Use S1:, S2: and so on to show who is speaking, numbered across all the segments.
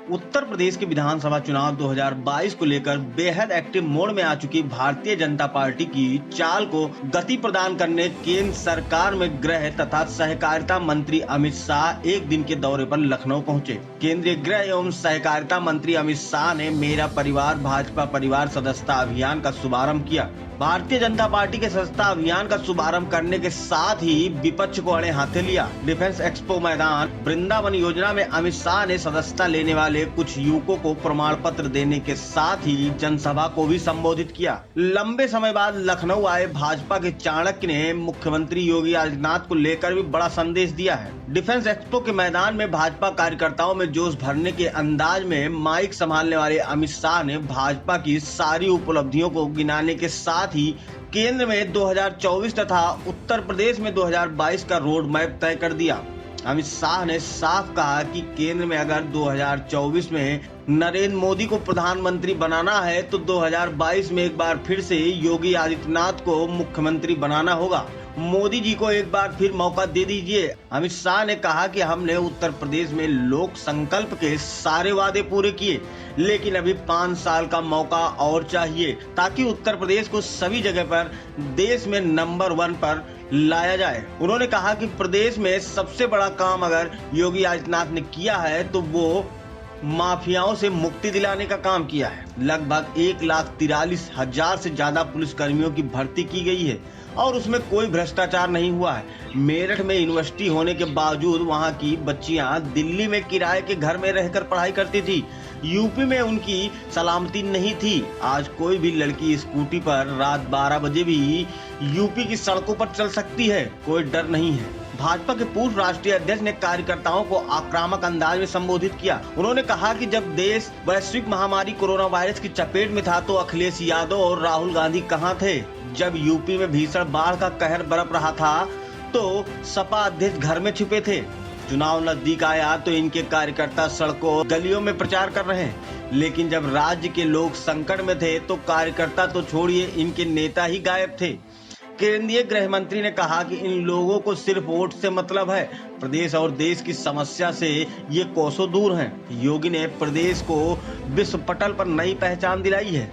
S1: उत्तर प्रदेश के विधानसभा चुनाव 2022 को लेकर बेहद एक्टिव मोड में आ चुकी भारतीय जनता पार्टी की चाल को गति प्रदान करने केंद्र सरकार में गृह तथा सहकारिता मंत्री अमित शाह एक दिन के दौरे पर लखनऊ पहुंचे। केंद्रीय गृह एवं सहकारिता मंत्री अमित शाह ने मेरा परिवार भाजपा परिवार सदस्यता अभियान का शुभारंभ किया। भारतीय जनता पार्टी के सदस्यता अभियान का शुभारंभ करने के साथ ही विपक्ष को अड़े हाथे लिया। डिफेंस एक्सपो मैदान वृंदावन योजना में अमित शाह ने सदस्यता लेने वाले कुछ युवकों को प्रमाण पत्र देने के साथ ही जनसभा को भी संबोधित किया। लंबे समय बाद लखनऊ आए भाजपा के चाणक्य ने मुख्यमंत्री योगी आदित्यनाथ को लेकर भी बड़ा संदेश दिया है। डिफेंस एक्सपो के मैदान में भाजपा कार्यकर्ताओं में जोश भरने के अंदाज में माइक संभालने वाले अमित शाह ने भाजपा की सारी उपलब्धियों को गिनाने के साथ ही केंद्र में 2024 तथा उत्तर प्रदेश में 2022 का रोड मैप तय कर दिया। अमित शाह ने साफ कहा कि केंद्र में अगर 2024 में नरेंद्र मोदी को प्रधानमंत्री बनाना है तो 2022 में एक बार फिर से योगी आदित्यनाथ को मुख्यमंत्री बनाना होगा। मोदी जी को एक बार फिर मौका दे दीजिए। अमित शाह ने कहा कि हमने उत्तर प्रदेश में लोक संकल्प के सारे वादे पूरे किए, लेकिन अभी 5 साल का मौका और चाहिए ताकि उत्तर प्रदेश को सभी जगह पर देश में नंबर 1 पर लाया जाए। उन्होंने कहा कि प्रदेश में सबसे बड़ा काम अगर योगी आदित्यनाथ ने किया है तो वो माफियाओं से मुक्ति दिलाने का काम किया है। लगभग 1,43,000 से ज्यादा पुलिस कर्मियों की भर्ती की गई है और उसमें कोई भ्रष्टाचार नहीं हुआ है। मेरठ में यूनिवर्सिटी होने के बावजूद वहां की बच्चियां दिल्ली में किराए के घर में रहकर पढ़ाई करती थी। यूपी में उनकी सलामती नहीं थी। आज कोई भी लड़की स्कूटी पर रात 12 बजे भी यूपी की सड़कों पर चल सकती है, कोई डर नहीं है। भाजपा के पूर्व राष्ट्रीय अध्यक्ष ने कार्यकर्ताओं को आक्रामक अंदाज में संबोधित किया। उन्होंने कहा कि जब देश वैश्विक महामारी कोरोना वायरस की चपेट में था तो अखिलेश यादव और राहुल गांधी कहां थे? जब यूपी में भीषण बाढ़ का कहर बरप रहा था तो सपा अध्यक्ष घर में छिपे थे। चुनाव नजदीक आया तो इनके कार्यकर्ता सड़कों गलियों में प्रचार कर रहे हैं, लेकिन जब राज्य के लोग संकट में थे तो कार्यकर्ता तो छोड़िए, इनके नेता ही गायब थे। केंद्रीय गृह मंत्री ने कहा कि इन लोगों को सिर्फ वोट से मतलब है, प्रदेश और देश की समस्या से ये कोसों दूर हैं। योगी ने प्रदेश को विश्व पटल पर नई पहचान दिलाई है।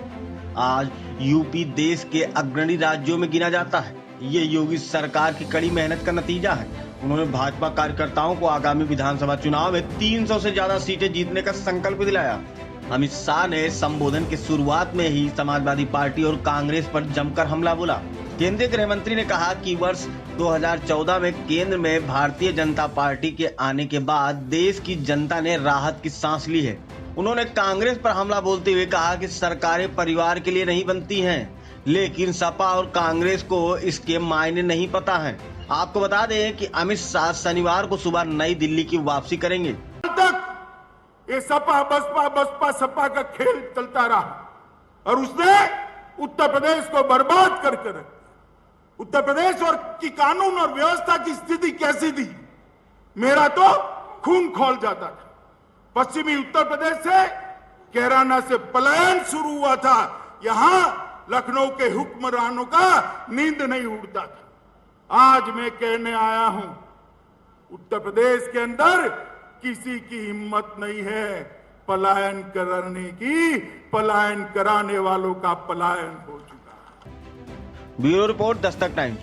S1: आज यूपी देश के अग्रणी राज्यों में गिना जाता है। ये योगी सरकार की कड़ी मेहनत का नतीजा है। उन्होंने भाजपा कार्यकर्ताओं को आगामी विधानसभा चुनाव में 300 से ज्यादा सीटें जीतने का संकल्प दिलाया। अमित शाह ने संबोधन की शुरुआत में ही समाजवादी पार्टी और कांग्रेस पर जमकर हमला बोला। केंद्रीय गृह मंत्री ने कहा कि वर्ष 2014 में केंद्र में भारतीय जनता पार्टी के आने के बाद देश की जनता ने राहत की सांस ली है। उन्होंने कांग्रेस पर हमला बोलते हुए कहा कि सरकारें परिवार के लिए नहीं बनती हैं, लेकिन सपा और कांग्रेस को इसके मायने नहीं पता है। आपको बता दें कि अमित शाह शनिवार को सुबह नई दिल्ली की वापसी करेंगे।
S2: ये सपा बसपा सपा का खेल चलता रहा और उसने उत्तर प्रदेश को बर्बाद करके रखा। उत्तर प्रदेश और की कानून और व्यवस्था की स्थिति कैसी थी, मेरा तो खून खौल जाता था। पश्चिमी उत्तर प्रदेश से कैराना से पलायन शुरू हुआ था। यहां लखनऊ के हुक्मरानों का नींद नहीं उड़ता था। आज मैं कहने आया हूं, उत्तर प्रदेश के अंदर किसी की हिम्मत नहीं है पलायन करने की। पलायन कराने वालों का पलायन हो चुका।
S1: Bureau report, Dastak times.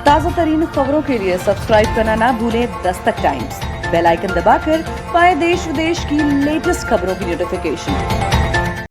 S3: ताजा तरीन खबरों के लिए सब्सक्राइब करना ना भूलें दस्तक टाइम्स। बेल आइकन दबाकर पाएं देश विदेश की लेटेस्ट खबरों की नोटिफिकेशन।